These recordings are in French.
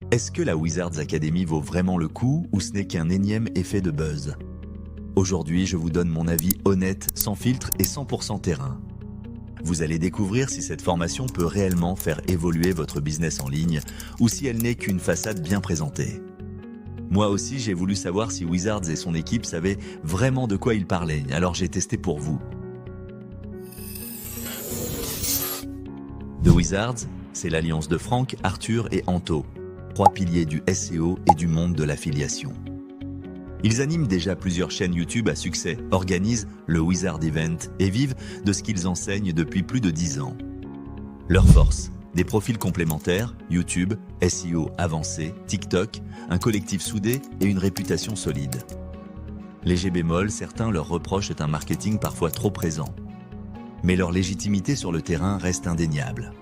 Est-ce que la Wizards Academy vaut vraiment le coup ou ce n'est qu'un énième effet de buzz? Aujourd'hui, je vous donne mon avis honnête, sans filtre et 100% terrain. Vous allez découvrir si cette formation peut réellement faire évoluer votre business en ligne ou si elle n'est qu'une façade bien présentée. Moi aussi, j'ai voulu savoir si Wizards et son équipe savaient vraiment de quoi ils parlaient, alors j'ai testé pour vous. The Wizards, c'est l'alliance de Franck, Arthur et Anto, 3 piliers du SEO et du monde de l'affiliation. Ils animent déjà plusieurs chaînes YouTube à succès, organisent le Wizard Event et vivent de ce qu'ils enseignent depuis plus de 10 ans. Leur force, des profils complémentaires, YouTube, SEO avancé, TikTok, un collectif soudé et une réputation solide. Léger bémol, certains leur reprochent un marketing parfois trop présent. Mais leur légitimité sur le terrain reste indéniable.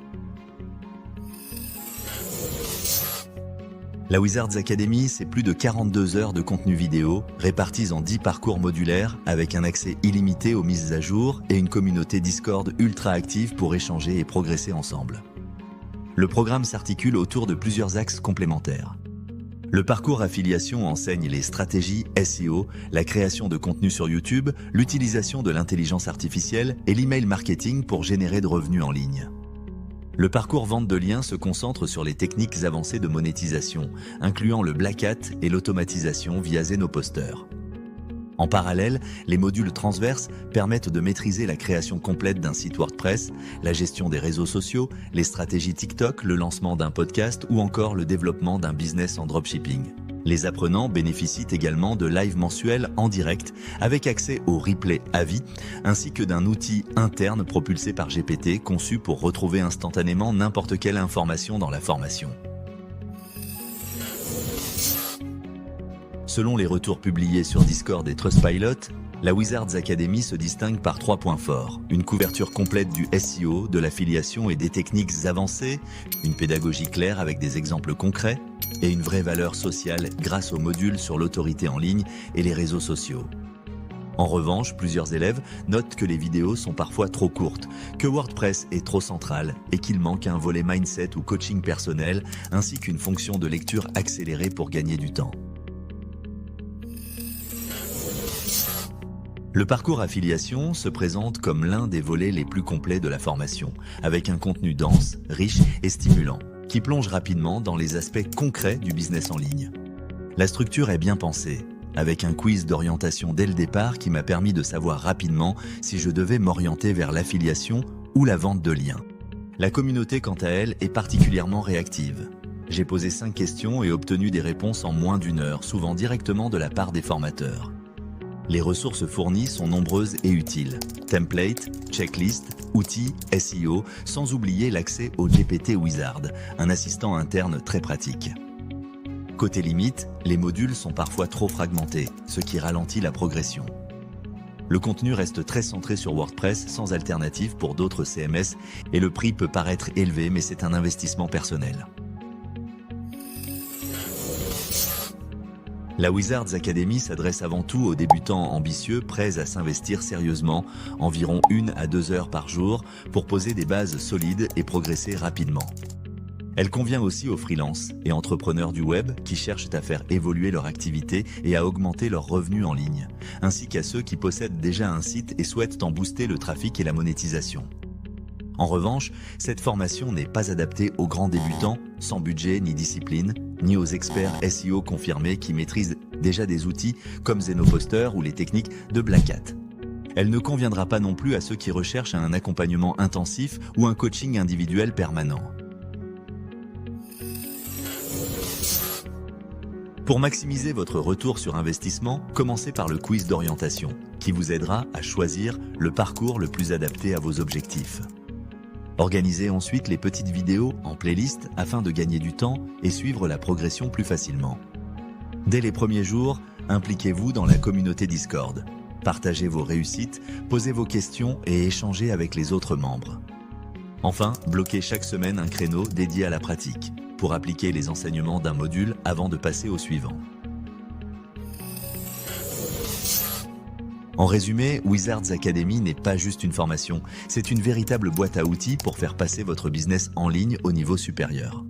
La Wizards Academy, c'est plus de 42 heures de contenu vidéo, répartis en 10 parcours modulaires, avec un accès illimité aux mises à jour et une communauté Discord ultra active pour échanger et progresser ensemble. Le programme s'articule autour de plusieurs axes complémentaires. Le parcours affiliation enseigne les stratégies SEO, la création de contenu sur YouTube, l'utilisation de l'intelligence artificielle et l'email marketing pour générer de revenus en ligne. Le parcours vente de liens se concentre sur les techniques avancées de monétisation, incluant le Black Hat et l'automatisation via Zenoposter. En parallèle, les modules transverses permettent de maîtriser la création complète d'un site WordPress, la gestion des réseaux sociaux, les stratégies TikTok, le lancement d'un podcast ou encore le développement d'un business en dropshipping. Les apprenants bénéficient également de lives mensuels en direct avec accès au replay à vie ainsi que d'un outil interne propulsé par GPT conçu pour retrouver instantanément n'importe quelle information dans la formation. Selon les retours publiés sur Discord et Trustpilot, la Wizards Academy se distingue par 3 points forts. Une couverture complète du SEO, de l'affiliation et des techniques avancées, une pédagogie claire avec des exemples concrets, et une vraie valeur sociale grâce aux modules sur l'autorité en ligne et les réseaux sociaux. En revanche, plusieurs élèves notent que les vidéos sont parfois trop courtes, que WordPress est trop central et qu'il manque un volet mindset ou coaching personnel, ainsi qu'une fonction de lecture accélérée pour gagner du temps. Le parcours affiliation se présente comme l'un des volets les plus complets de la formation, avec un contenu dense, riche et stimulant, qui plonge rapidement dans les aspects concrets du business en ligne. La structure est bien pensée, avec un quiz d'orientation dès le départ qui m'a permis de savoir rapidement si je devais m'orienter vers l'affiliation ou la vente de liens. La communauté, quant à elle, est particulièrement réactive. J'ai posé 5 questions et obtenu des réponses en moins d'1 heure, souvent directement de la part des formateurs. Les ressources fournies sont nombreuses et utiles. Templates, checklists, outils, SEO, sans oublier l'accès au GPT Wizard, un assistant interne très pratique. Côté limite, les modules sont parfois trop fragmentés, ce qui ralentit la progression. Le contenu reste très centré sur WordPress sans alternative pour d'autres CMS et le prix peut paraître élevé mais c'est un investissement personnel. La Wizards Academy s'adresse avant tout aux débutants ambitieux prêts à s'investir sérieusement, environ 1 à 2 heures par jour, pour poser des bases solides et progresser rapidement. Elle convient aussi aux freelances et entrepreneurs du web qui cherchent à faire évoluer leur activité et à augmenter leurs revenus en ligne, ainsi qu'à ceux qui possèdent déjà un site et souhaitent en booster le trafic et la monétisation. En revanche, cette formation n'est pas adaptée aux grands débutants, sans budget ni discipline, ni aux experts SEO confirmés qui maîtrisent déjà des outils comme Zenoposter ou les techniques de Black Hat. Elle ne conviendra pas non plus à ceux qui recherchent un accompagnement intensif ou un coaching individuel permanent. Pour maximiser votre retour sur investissement, commencez par le quiz d'orientation, qui vous aidera à choisir le parcours le plus adapté à vos objectifs. Organisez ensuite les petites vidéos en playlist afin de gagner du temps et suivre la progression plus facilement. Dès les premiers jours, impliquez-vous dans la communauté Discord. Partagez vos réussites, posez vos questions et échangez avec les autres membres. Enfin, bloquez chaque semaine un créneau dédié à la pratique, pour appliquer les enseignements d'un module avant de passer au suivant. En résumé, Wizards Academy n'est pas juste une formation, c'est une véritable boîte à outils pour faire passer votre business en ligne au niveau supérieur.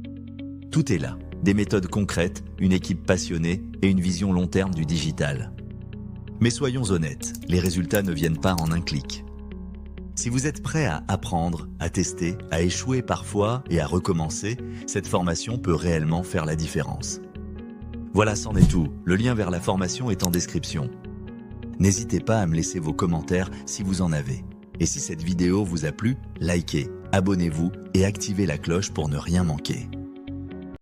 Tout est là, des méthodes concrètes, une équipe passionnée et une vision long terme du digital. Mais soyons honnêtes, les résultats ne viennent pas en un clic. Si vous êtes prêt à apprendre, à tester, à échouer parfois et à recommencer, cette formation peut réellement faire la différence. Voilà, c'en est tout. Le lien vers la formation est en description. N'hésitez pas à me laisser vos commentaires si vous en avez. Et si cette vidéo vous a plu, likez, abonnez-vous et activez la cloche pour ne rien manquer.